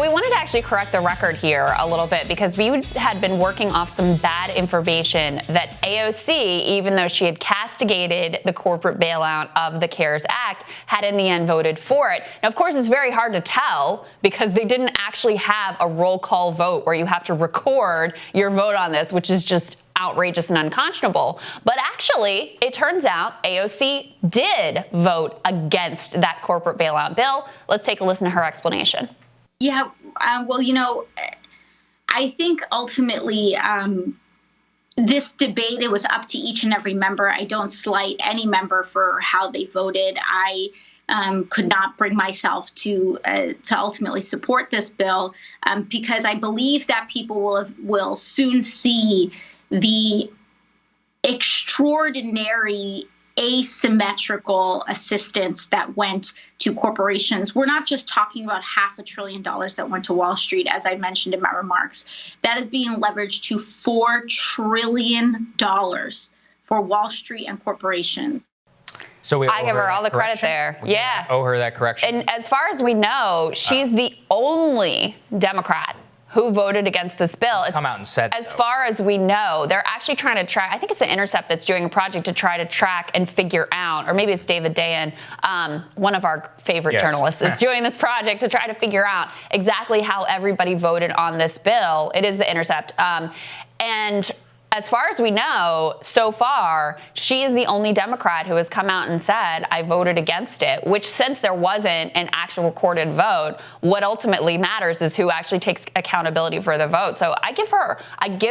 we wanted to actually correct the record here a little bit because we had been working off some bad information that AOC, even though she had castigated the corporate bailout of the CARES Act, had in the end voted for it. Now, of course, it's very hard to tell because they didn't actually have a roll call vote where you have to record your vote on this, which is just outrageous and unconscionable. But actually, it turns out AOC did vote against that corporate bailout bill. Let's take a listen to her explanation. Yeah, well, I think ultimately this debate, it was up to each and every member. I don't slight any member for how they voted. I could not bring myself to ultimately support this bill because I believe that people will soon see the extraordinary asymmetrical assistance that went to corporations. We're not just talking about $500 billion that went to Wall Street, as I mentioned in my remarks. That is being leveraged to $4 trillion for Wall Street and corporations. So I give her all the credit there. Yeah. Owe her that correction. And as far as we know, she's the only Democrat who voted against this bill. Come out and said as far as we know, they're actually trying to track, I think it's The Intercept that's doing a project to try to track and figure out, or maybe it's David Dayen, one of our favorite journalists, is doing this project to try to figure out exactly how everybody voted on this bill. It is The Intercept. And as far as we know, so far, she is the only Democrat who has come out and said, I voted against it, which since there wasn't an actual recorded vote, what ultimately matters is who actually takes accountability for the vote. So I give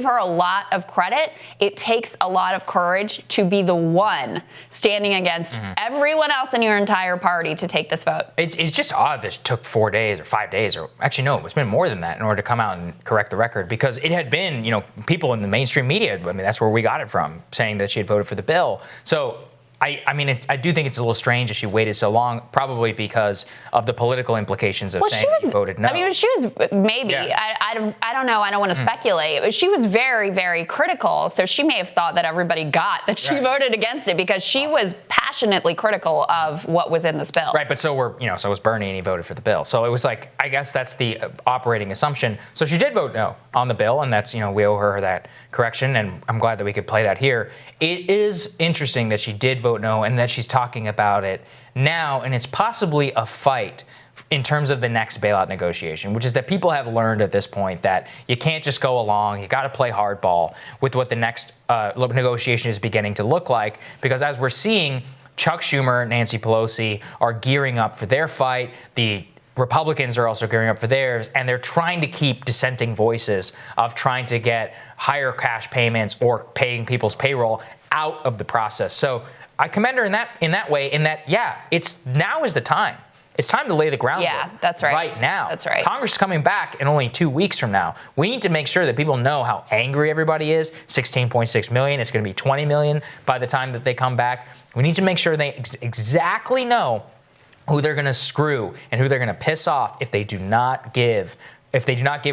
her a lot of credit. It takes a lot of courage to be the one standing against everyone else in your entire party to take this vote. It's just odd that it took 4 days or 5 days, or actually, no, it's been more than that in order to come out and correct the record, because it had been, people in the mainstream media, I mean, that's where we got it from, saying that she had voted for the bill. So I do think it's a little strange that she waited so long, probably because of the political implications of saying she voted no. I mean, she was maybe. Yeah. I don't know. I don't want to speculate. But she was very, very critical. So she may have thought that everybody got that she voted against it because she was passionately critical of what was in this bill. Right. But so was Bernie, and he voted for the bill. So it was like, I guess that's the operating assumption. So she did vote no on the bill, and that's, we owe her that correction. And I'm glad that we could play that here. It is interesting that she did vote no, and that she's talking about it now, and it's possibly a fight in terms of the next bailout negotiation, which is that people have learned at this point that you can't just go along, you got to play hardball with what the next negotiation is beginning to look like, because as we're seeing, Chuck Schumer, Nancy Pelosi are gearing up for their fight, the Republicans are also gearing up for theirs, and they're trying to keep dissenting voices of trying to get higher cash payments or paying people's payroll out of the process. So I commend her in that way, it's now is the time. It's time to lay the groundwork. Yeah, that's right. Right now. That's right. Congress is coming back in only 2 weeks from now. We need to make sure that people know how angry everybody is. 16.6 million. It's going to be 20 million by the time that they come back. We need to make sure they exactly know who they're going to screw and who they're going to piss off if they do not give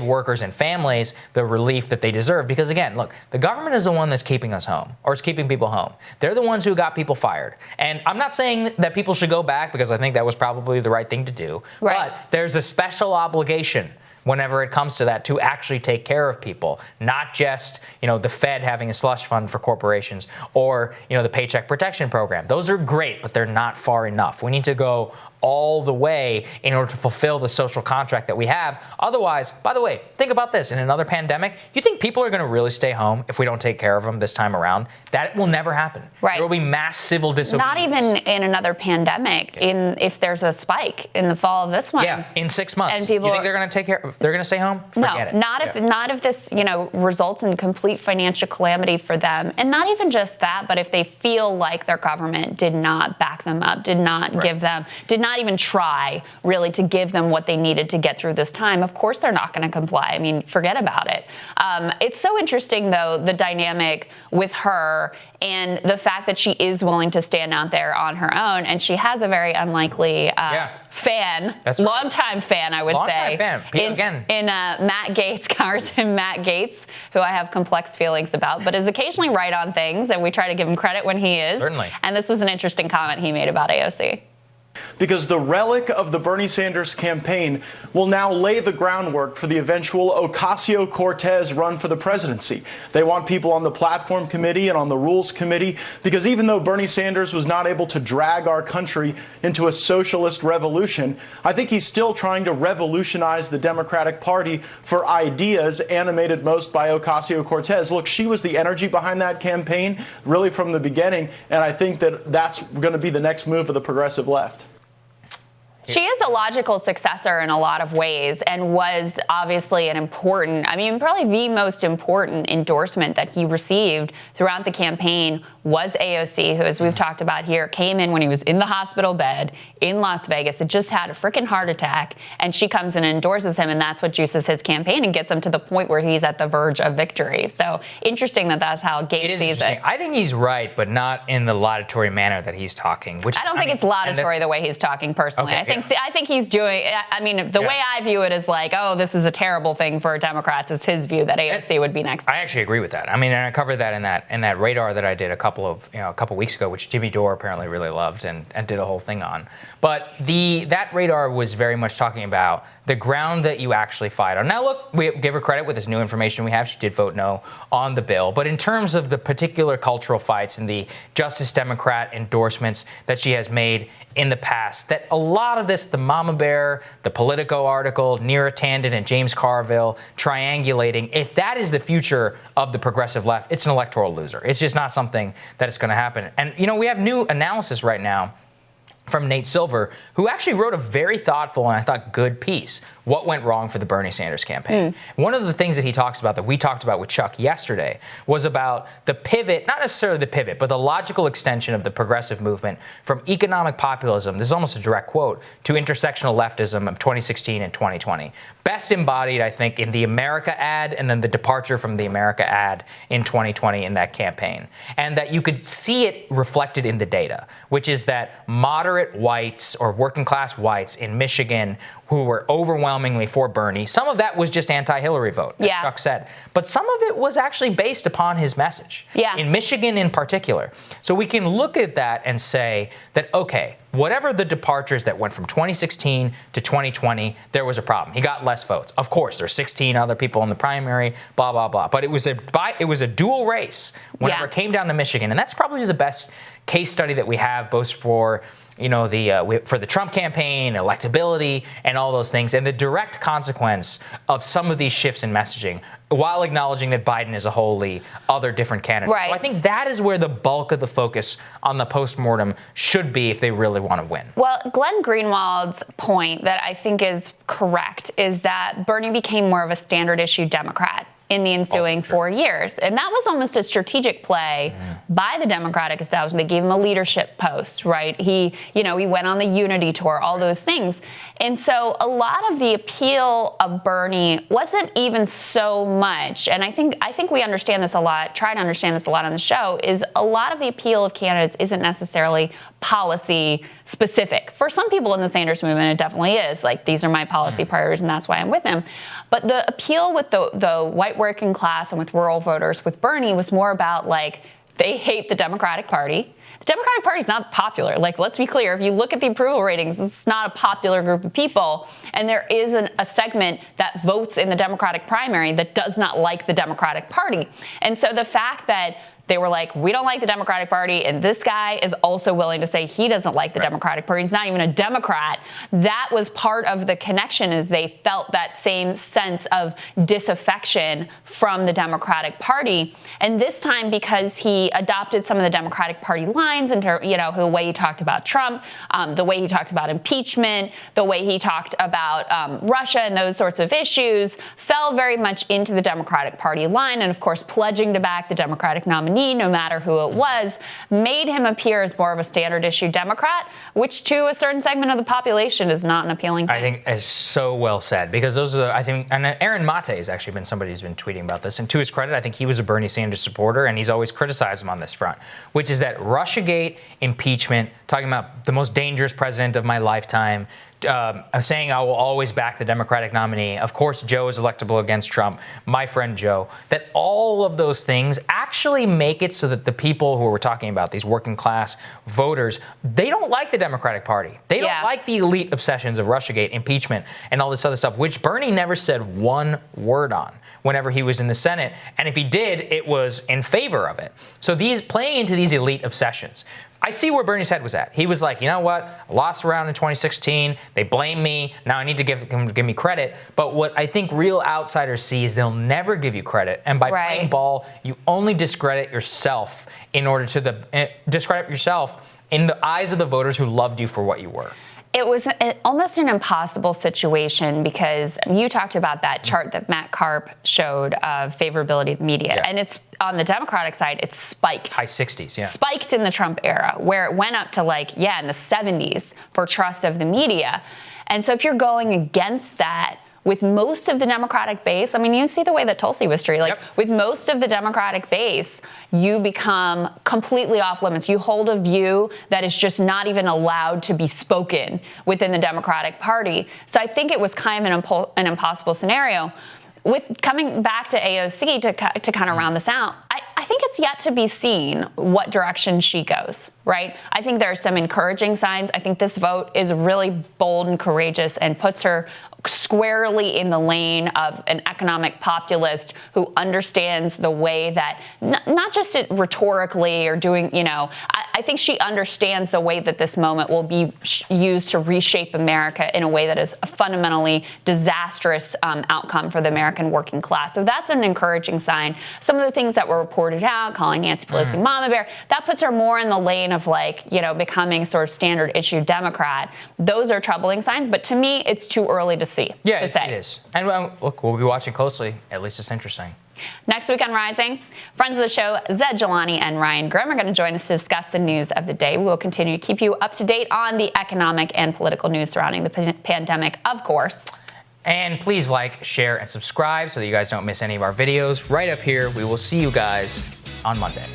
workers and families the relief that they deserve. Because again, look, the government is the one that's keeping us home, or is keeping people home. They're the ones who got people fired. And I'm not saying that people should go back, because I think that was probably the right thing to do. Right. But there's a special obligation whenever it comes to that, to actually take care of people, not just, the Fed having a slush fund for corporations, or, the Paycheck Protection Program. Those are great, but they're not far enough. We need to go all the way in order to fulfill the social contract that we have. Otherwise, by the way, think about this. In another pandemic, you think people are going to really stay home if we don't take care of them this time around? That will never happen. Right. There will be mass civil disobedience. Not even in another pandemic. If there's a spike in the fall of this one. Yeah, in 6 months. And people you think they're going to take care? They're going to stay home? Forget it. Not if this results in complete financial calamity for them, and not even just that, but if they feel like their government did not back them up, did not give them, did not even try really to give them what they needed to get through this time. Of course, they're not going to comply. I mean, forget about it. It's so interesting, though, the dynamic with her and the fact that she is willing to stand out there on her own, and she has a very unlikely fan, longtime fan, I would say. In Matt Gaetz, Congressman Matt Gaetz, who I have complex feelings about, but is occasionally right on things, and we try to give him credit when he is. Certainly. And this was an interesting comment he made about AOC. because the relic of the Bernie Sanders campaign will now lay the groundwork for the eventual Ocasio-Cortez run for the presidency. They want people on the platform committee and on the rules committee, because even though Bernie Sanders was not able to drag our country into a socialist revolution, I think he's still trying to revolutionize the Democratic Party for ideas animated most by Ocasio-Cortez. Look, she was the energy behind that campaign really from the beginning, and I think that that's going to be the next move of the progressive left. She is a logical successor in a lot of ways and was obviously an important, probably the most important endorsement that he received throughout the campaign was AOC, who, as we've talked about here, came in when he was in the hospital bed in Las Vegas, had just had a freaking heart attack, and she comes and endorses him, and that's what juices his campaign and gets him to the point where he's at the verge of victory. So interesting that that's how Gaetz sees it. I think he's right, but not in the laudatory manner that he's talking. Which I don't think it's laudatory the way he's talking personally. Okay, I think he's doing, the way I view it is like, oh, this is a terrible thing for Democrats. It's his view that AOC would be next. I actually agree with that. And I covered that in that radar that I did a couple weeks ago, which Jimmy Dore apparently really loved and did a whole thing on. But that radar was very much talking about the ground that you actually fight on. Now, look, we give her credit with this new information we have. She did vote no on the bill. But in terms of the particular cultural fights and the Justice Democrat endorsements that she has made in the past, that a lot of this, the Mama Bear, the Politico article, Neera Tanden and James Carville triangulating, if that is the future of the progressive left, it's an electoral loser. It's just not something that is going to happen. And, we have new analysis right now from Nate Silver, who actually wrote a very thoughtful and I thought good piece. What went wrong for the Bernie Sanders campaign? One of the things that he talks about that we talked about with Chuck yesterday was about the pivot, not necessarily the pivot, but the logical extension of the progressive movement from economic populism, this is almost a direct quote, to intersectional leftism of 2016 and 2020. Best embodied, I think, in the America ad and then the departure from the America ad in 2020 in that campaign. And that you could see it reflected in the data, which is that moderate whites or working class whites in Michigan who were overwhelmingly for Bernie. Some of that was just anti-Hillary vote, as Chuck said. But some of it was actually based upon his message, in Michigan in particular. So we can look at that and say that, okay, whatever the departures that went from 2016 to 2020, there was a problem. He got less votes. Of course, there's 16 other people in the primary, blah, blah, blah. But it was a dual race whenever it came down to Michigan. And that's probably the best case study that we have, both for for the Trump campaign, electability, and all those things, and the direct consequence of some of these shifts in messaging, while acknowledging that Biden is a wholly other different candidate. Right. So I think that is where the bulk of the focus on the postmortem should be if they really want to win. Well, Glenn Greenwald's point that I think is correct is that Bernie became more of a standard issue Democrat in the ensuing 4 years. And that was almost a strategic play by the Democratic establishment. They gave him a leadership post, right? He went on the unity tour, all those things. And so a lot of the appeal of Bernie wasn't even so much, and I think we understand this a lot, try to understand this a lot on the show, is a lot of the appeal of candidates isn't necessarily policy specific. For some people in the Sanders movement, it definitely is. Like, these are my policy priorities, and that's why I'm with him. But the appeal with the white working class and with rural voters with Bernie was more about, like, they hate the Democratic Party. The Democratic Party is not popular. Like, let's be clear. If you look at the approval ratings, it's not a popular group of people. And there is a segment that votes in the Democratic primary that does not like the Democratic Party. And so the fact that they were like, we don't like the Democratic Party, and this guy is also willing to say he doesn't like the Democratic Party. He's not even a Democrat. That was part of the connection, is they felt that same sense of disaffection from the Democratic Party. And this time, because he adopted some of the Democratic Party lines into, the way he talked about Trump, the way he talked about impeachment, the way he talked about Russia and those sorts of issues, fell very much into the Democratic Party line. And of course, pledging to back the Democratic nominee, no matter who it was, made him appear as more of a standard issue Democrat, which to a certain segment of the population is not an appealing thing. I think it's so well said, because those are, and Aaron Mate has actually been somebody who's been tweeting about this. And to his credit, I think he was a Bernie Sanders supporter, and he's always criticized him on this front, which is that Russiagate, impeachment, talking about the most dangerous president of my lifetime, saying I will always back the Democratic nominee. Of course, Joe is electable against Trump. My friend Joe. That all of those things actually make it so that the people who we're talking about, these working class voters, they don't like the Democratic Party. They don't like the elite obsessions of Russiagate, impeachment, and all this other stuff, which Bernie never said one word on whenever he was in the Senate. And if he did, it was in favor of it. So playing into these elite obsessions. I see where Bernie's head was at. He was like, you know what? I lost around in 2016. They blame me. Now I need to give me credit. But what I think real outsiders see is they'll never give you credit. And by playing ball, you only discredit yourself in order to discredit yourself in the eyes of the voters who loved you for what you were. It was almost an impossible situation because you talked about that chart that Matt Karp showed of favorability of the media. And it's on the Democratic side, it's spiked. High 60s, Spiked in the Trump era, where it went up to in the 70s for trust of the media. And so if you're going against that, with most of the Democratic base, I mean, you see the way that Tulsi was treated. With most of the Democratic base, you become completely off limits. You hold a view that is just not even allowed to be spoken within the Democratic Party. So I think it was kind of an impossible scenario. With coming back to AOC to kind of round this out, I think it's yet to be seen what direction she goes, right? I think there are some encouraging signs. I think this vote is really bold and courageous and puts her squarely in the lane of an economic populist who understands the way that, not just rhetorically or doing, I think she understands the way that this moment will be used to reshape America in a way that is a fundamentally disastrous outcome for the American working class. So that's an encouraging sign. Some of the things that were reported out, calling Nancy Pelosi Mama Bear, that puts her more in the lane of becoming sort of standard issue Democrat. Those are troubling signs, but to me, it's too early to see. Yeah, it is. And look, we'll be watching closely. At least it's interesting. Next week on Rising, friends of the show, Zed Jelani and Ryan Grimm are going to join us to discuss the news of the day. We will continue to keep you up to date on the economic and political news surrounding the pandemic, of course. And please like, share, and subscribe so that you guys don't miss any of our videos right up here. We will see you guys on Monday.